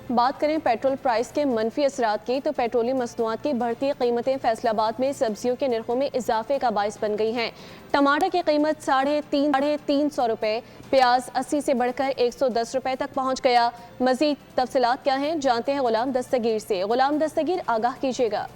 बात करें petrol price के मनफी असरात की, तो पेट्रोलियम मसनूआत की बढ़ती कीमतें फैसलाबाद में सब्जियों के नरखों में इजाफे का बाइस बन गई हैं। टमाटर की कीमत साढ़े तीन सौ रुपये, प्याज 80 से बढ़कर 110 रुपये तक पहुँच गया। मजीद तफसीलात क्या हैं, जानते हैं गुलाम दस्तगीर से। गुलाम दस्तगीर, आगाह कीजिएगा।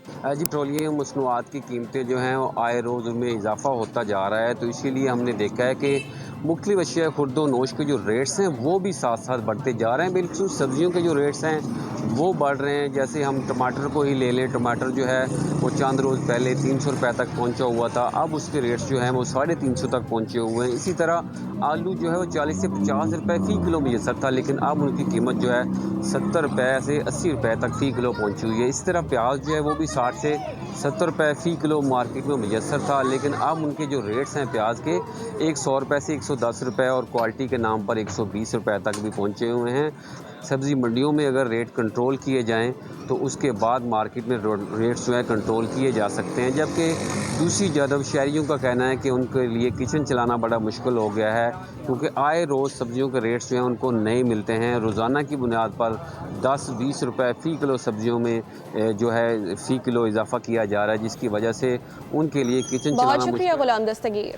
जी, पेट्रोलियम मसनूआत की कीमतें जो हैं वो आए रोज़ उनमें इजाफा होता जा रहा है, तो इसीलिए हमने देखा है कि मुख्तलिफ अशिया खुर्द व नोश के जो रेट्स हैं वो भी साथ साथ बढ़ते जा रहे हैं। बिल्कुल सब्जियों के जो रेट्स हैं वो बढ़ रहे हैं। जैसे हम टमाटर को ही ले लें, टमाटर जो है वो चंद रोज़ पहले 300 रुपये तक पहुंचा हुआ था, अब उसके रेट्स जो हैं वो 350 तक पहुंचे हुए हैं। इसी तरह आलू जो है वो 40 से 50 रुपये फ़ी किलो मुयसर था, लेकिन अब उनकी कीमत जो है 70 रुपये से 80 रुपये तक फ़ी किलो पहुँची हुई है। इस तरह प्याज जो है वो भी 60 से 70 रुपये फ़ी किलो मार्केट में मुयसर था, लेकिन अब उनके जो रेट्स हैं प्याज के 100 रुपये से 110 रुपये और क्वालिटी के नाम पर 120 रुपये तक भी पहुँचे हुए हैं। सब्ज़ी मंडियों में अगर रेट कंट्रोल किए जाएं तो उसके बाद मार्केट में रेट्स जो है कंट्रोल किए जा सकते हैं। जबकि दूसरी जानब शहरियों का कहना है कि उनके लिए किचन चलाना बड़ा मुश्किल हो गया है, क्योंकि आए रोज़ सब्ज़ियों के रेट्स जो हैं उनको नहीं मिलते हैं। रोज़ाना की बुनियाद पर 10-20 रुपये फ़ी किलो सब्ज़ियों में जो है फ़ी किलो इजाफा किया जा रहा है, जिसकी वजह से उनके लिए किचन बहुत चलाना शुक्रिया गुलाम दस्तगीर।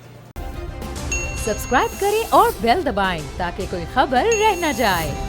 सब्सक्राइब करें और बेल दबाएं ताकि कोई खबर रह न जाए।